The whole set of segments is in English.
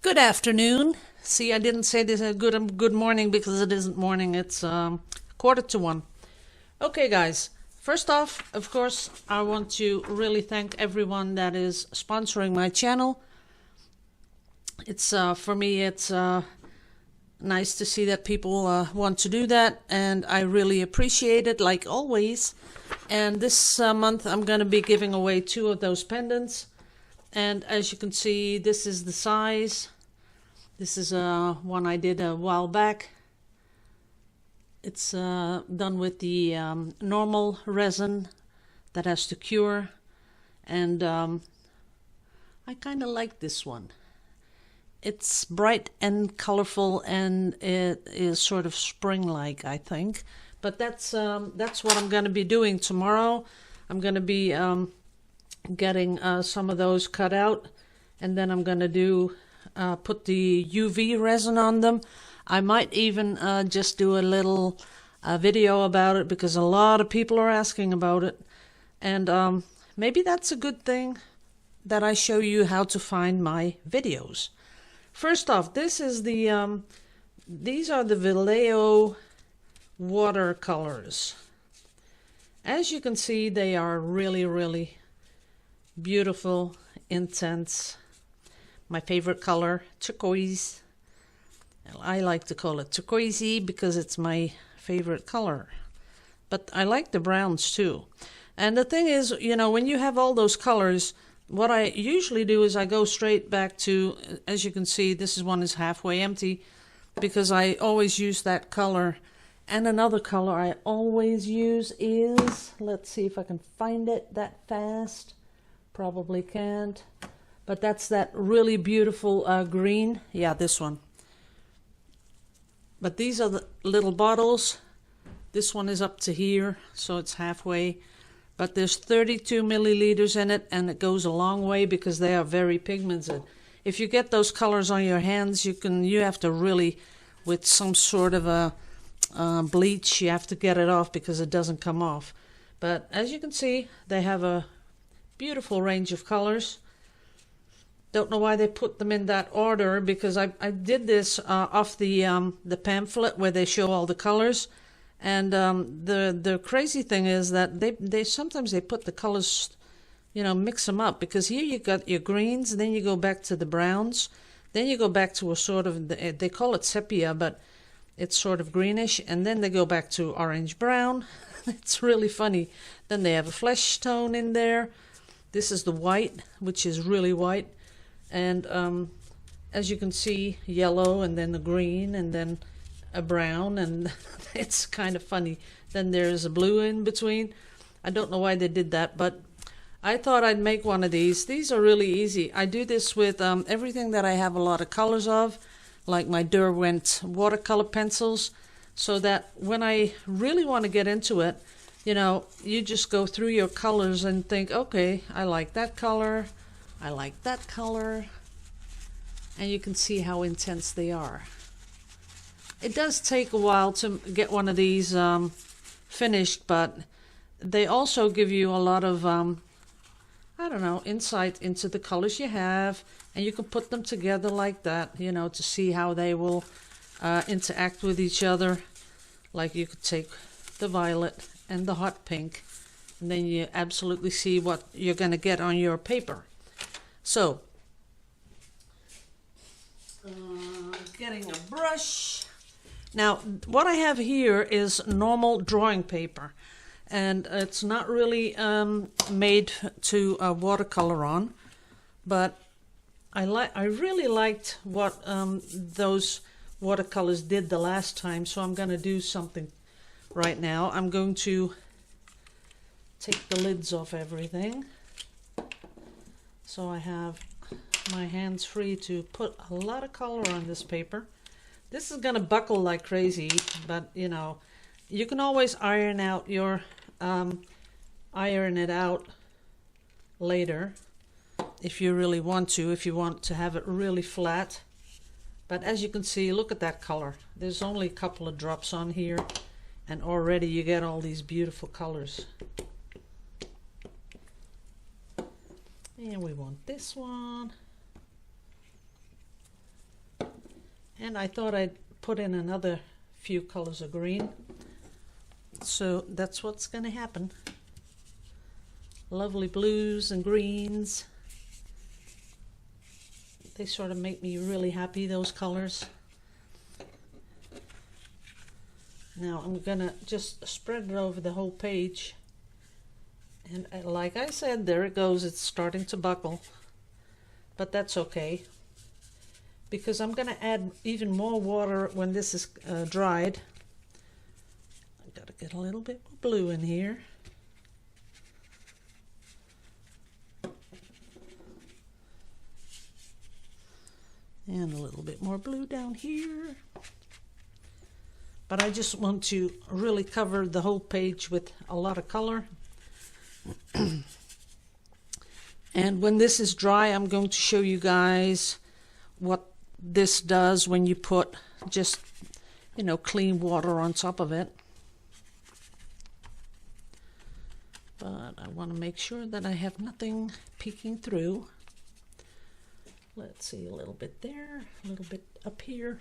Good afternoon. See, I didn't say this a good morning because it isn't morning. It's 1:45. Okay, guys. First off, of course, I want to really thank everyone that is sponsoring my channel. It's for me, it's nice to see that people want to do that, and I really appreciate it, like always. And this month, I'm going to be giving away 2 of those pendants. And as you can see, this is the size. This is one I did a while back. It's done with the normal resin that has to cure. And I kind of like this one. It's bright and colorful, and it is sort of spring-like, I think. But that's what I'm going to be doing tomorrow. I'm going to be getting some of those cut out, and then I'm going to do put the UV resin on them. I might even just do a little video about it because a lot of people are asking about it, and maybe that's a good thing that I show you how to find my videos. First off, this is the these are the Vallejo watercolors. As you can see, they are really beautiful, intense. My favorite color, turquoise. I like to call it turquoisey because it's my favorite color. But I like the browns too. And the thing is, you know, when you have all those colors, what I usually do is I go straight back to, as you can see, this one is halfway empty because I always use that color. And another color I always use is, let's see if I can find it that fast. Probably can't. But that's that really beautiful green. Yeah, this one. But these are the little bottles. This one is up to here, so it's halfway. But there's 32 milliliters in it, and it goes a long way because they are very pigmented. If you get those colors on your hands, you have to really, with some sort of a bleach, you have to get it off because it doesn't come off. But as you can see, they have a beautiful range of colors. Don't know why they put them in that order because I did this off the pamphlet where they show all the colors. And the crazy thing is that they sometimes they put the colors, you know, mix them up, because here you got your greens, then you go back to the browns, then you go back to a sort of, they call it sepia, but it's sort of greenish, and then they go back to orange brown. It's really funny. Then they have a flesh tone in there. This is the white, which is really white, and as you can see, yellow, and then the green, and then a brown, and it's kind of funny. Then there's a blue in between. I don't know why they did that, but I thought I'd make one of these. These are really easy. I do this with everything that I have a lot of colors of, like my Derwent watercolor pencils, so that when I really want to get into it, you know, you just go through your colors and think, okay, I like that color, I like that color, and you can see how intense they are. It does take a while to get one of these finished, but they also give you a lot of, I don't know, insight into the colors you have, and you can put them together like that, you know, to see how they will interact with each other. Like you could take the violet and the hot pink, and then you absolutely see what you're going to get on your paper. So, getting a brush. Now, what I have here is normal drawing paper, and it's not really made to watercolor on, but I really liked what those watercolors did the last time, so I'm going to do something right now. I'm going to take the lids off everything, so I have my hands free to put a lot of color on this paper. This is going to buckle like crazy, but you know, you can always iron out your iron it out later if you really want to, if you want to have it really flat. But as you can see, look at that color. There's only a couple of drops on here, and already you get all these beautiful colors. And we want this one. And I thought I'd put in another few colors of green. So that's what's going to happen. Lovely blues and greens. They sort of make me really happy, those colors. Now I'm going to just spread it over the whole page. And like I said, there it goes. It's starting to buckle. But that's okay, because I'm going to add even more water when this is dried. I've got to get a little bit more blue in here. And a little bit more blue down here. But I just want to really cover the whole page with a lot of color. And when this is dry, I'm going to show you guys what this does when you put just, you know, clean water on top of it. But I want to make sure that I have nothing peeking through. Let's see, a little bit there, a little bit up here.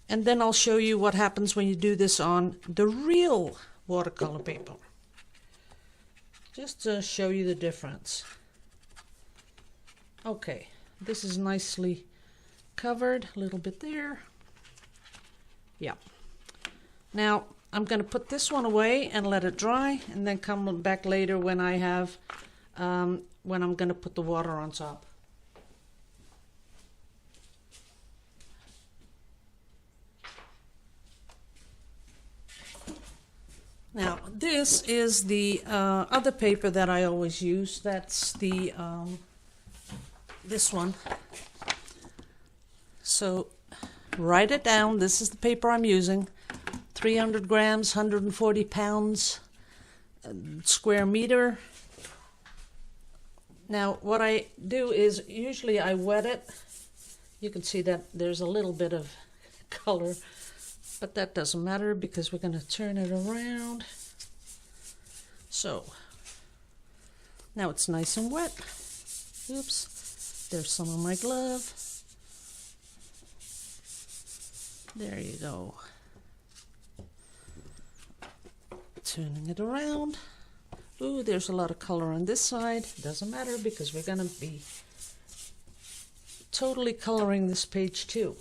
And then I'll show you what happens when you do this on the real watercolor paper. Just to show you the difference. Okay, this is nicely covered, a little bit there. Yeah. Now I'm going to put this one away and let it dry, and then come back later when I have when I'm going to put the water on top. Now this is the other paper that I always use. That's the this one. So write it down. This is the paper I'm using. 300 grams, 140 pounds, square meter. Now what I do is usually I wet it. You can see that there's a little bit of color, but that doesn't matter because we're going to turn it around. So now it's nice and wet. Oops, there's some of my glove. There you go. Turning it around. Ooh, there's a lot of color on this side. Doesn't matter because we're going to be totally coloring this page too.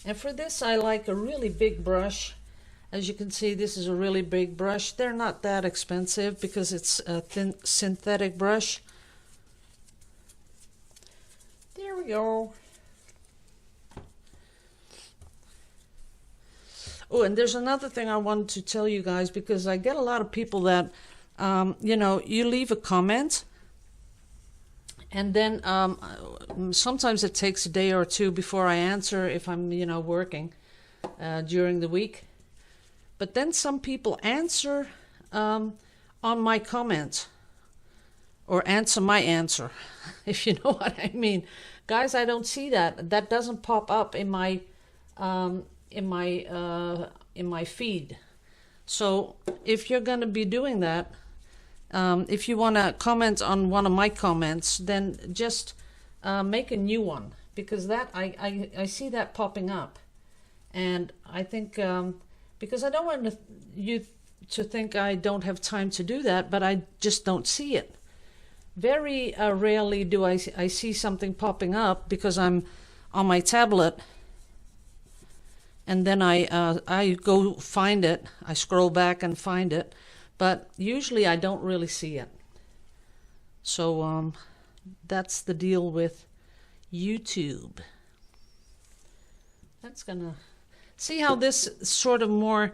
And for this I like a really big brush. As you can see, this is a really big brush. They're not that expensive because it's a thin synthetic brush. There we go. Oh, and there's another thing I wanted to tell you guys, because I get a lot of people that, you know, you leave a comment, and then sometimes it takes a day or two before I answer if I'm, you know, working during the week. But then some people answer on my comment, or answer my answer, if you know what I mean. Guys, I don't see that. That doesn't pop up in my feed. So if you're going to be doing that, if you want to comment on one of my comments, then just make a new one, because that I see that popping up, and I think because I don't want you to think I don't have time to do that, but I just don't see it. Very rarely do I see something popping up because I'm on my tablet. And then I go find it. I scroll back and find it, but usually I don't really see it. So that's the deal with YouTube. That's gonna see how this sort of more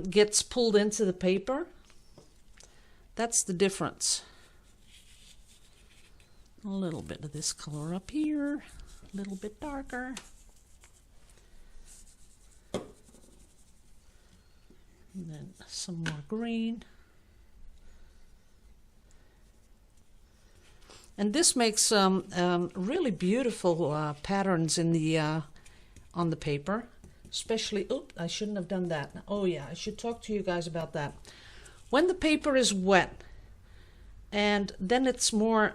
gets pulled into the paper. That's the difference. A little bit of this color up here, a little bit darker. And then some more green. And this makes really beautiful patterns in the on the paper, especially. Oops, I shouldn't have done that. Oh yeah, I should talk to you guys about that. when the paper is wet, and then it's more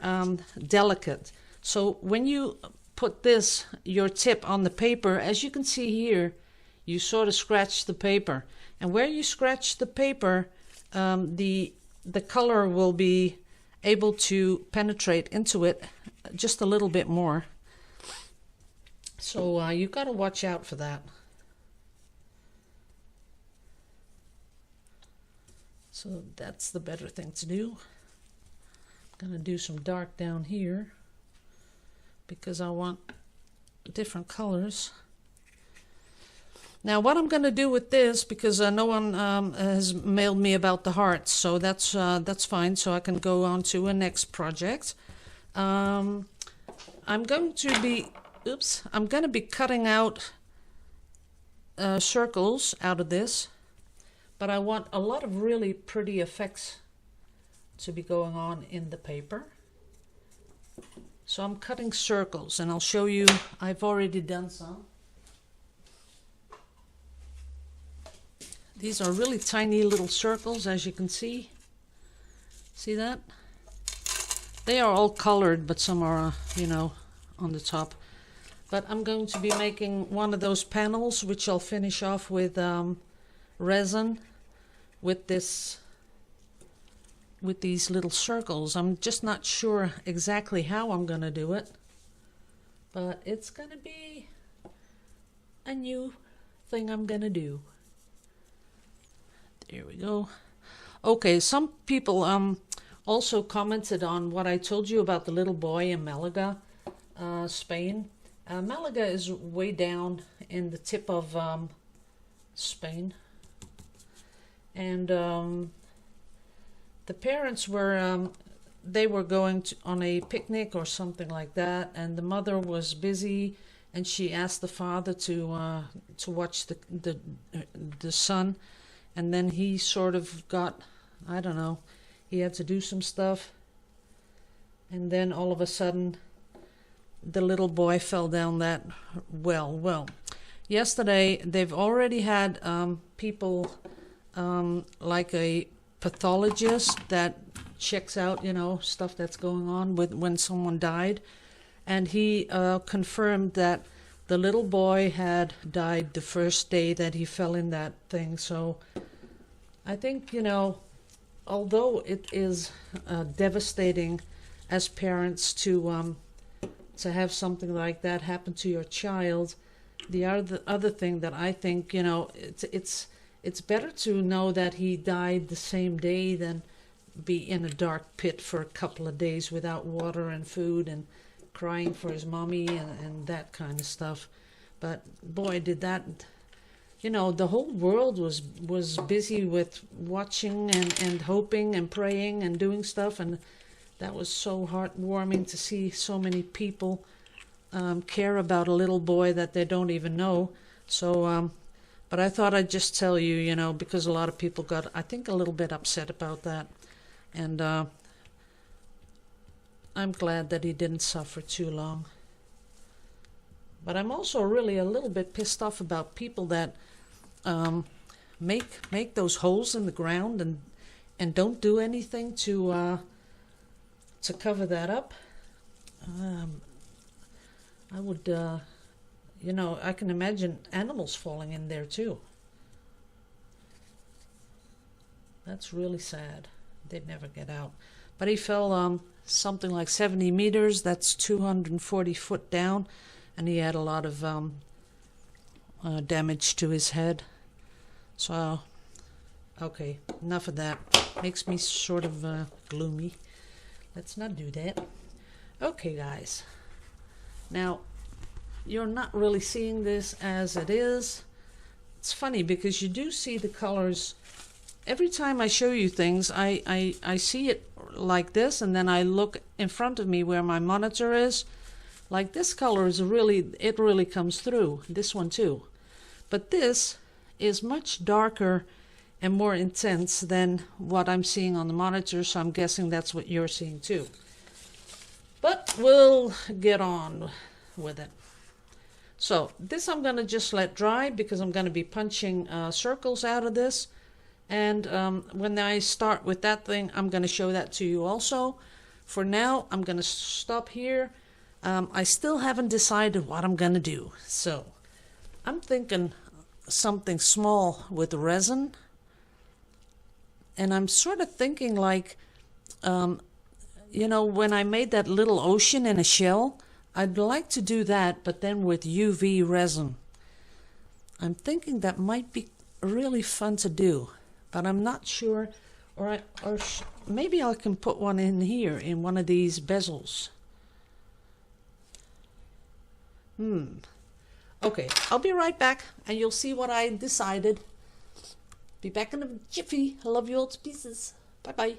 delicate. So when you put your tip on the paper, as you can see here, you sort of scratch the paper. And where you scratch the paper, the color will be able to penetrate into it just a little bit more. So you've got to watch out for that. So that's the better thing to do. I'm going to do some dark down here because I want different colors. Now what I'm going to do with this, because no one has mailed me about the hearts, so that's fine, so I can go on to a next project. I'm going to be cutting out circles out of this, but I want a lot of really pretty effects to be going on in the paper. So I'm cutting circles, and I'll show you. I've already done some. These are really tiny little circles, as you can see. See that? They are all colored, but some are, on the top. But I'm going to be making one of those panels, which I'll finish off with resin, with these little circles. I'm just not sure exactly how I'm going to do it, but it's going to be a new thing I'm going to do. There we go. Okay, some people also commented on what I told you about the little boy in Malaga, Spain. Malaga is way down in the tip of Spain, and the parents were they were going on a picnic or something like that, and the mother was busy, and she asked the father to watch the son. And then he sort of got, I don't know, he had to do some stuff. And then all of a sudden, the little boy fell down that well. Well, yesterday, they've already had people like a pathologist that checks out, stuff that's going on with when someone died. And he confirmed that the little boy had died the first day that he fell in that thing. So I think, although it is devastating as parents to have something like that happen to your child, the other thing that I think, it's better to know that he died the same day than be in a dark pit for a couple of days without water and food and crying for his mommy and that kind of stuff. But boy, did that, the whole world was busy with watching and hoping and praying and doing stuff, and that was so heartwarming to see so many people care about a little boy that they don't even know. So but I thought I'd just tell you, because a lot of people got, I think, a little bit upset about that, and I'm glad that he didn't suffer too long. But I'm also really a little bit pissed off about people that make those holes in the ground and don't do anything to cover that up. I would, I can imagine animals falling in there too. That's really sad. They'd never get out. But he fell something like 70 meters. That's 240 foot down, and he had a lot of damage to his head. So, okay, enough of that. Makes me sort of gloomy. Let's not do that. Okay, guys. Now, you're not really seeing this as it is. It's funny because you do see the colors. Every time I show you things, I see it like this, and then I look in front of me where my monitor is. Like this color is it really comes through. This one too. But this is much darker and more intense than what I'm seeing on the monitor, so I'm guessing that's what you're seeing too. But we'll get on with it. So this I'm going to just let dry because I'm going to be punching circles out of this. And when I start with that thing, I'm going to show that to you also. For now, I'm going to stop here. I still haven't decided what I'm going to do. So I'm thinking something small with resin. And I'm sort of thinking like, you know, when I made that little ocean in a shell, I'd like to do that, but then with UV resin. I'm thinking that might be really fun to do, but I'm not sure. Maybe I can put one in here in one of these bezels. Okay, I'll be right back and you'll see what I decided. Be back in a jiffy. I love you all to pieces. Bye bye.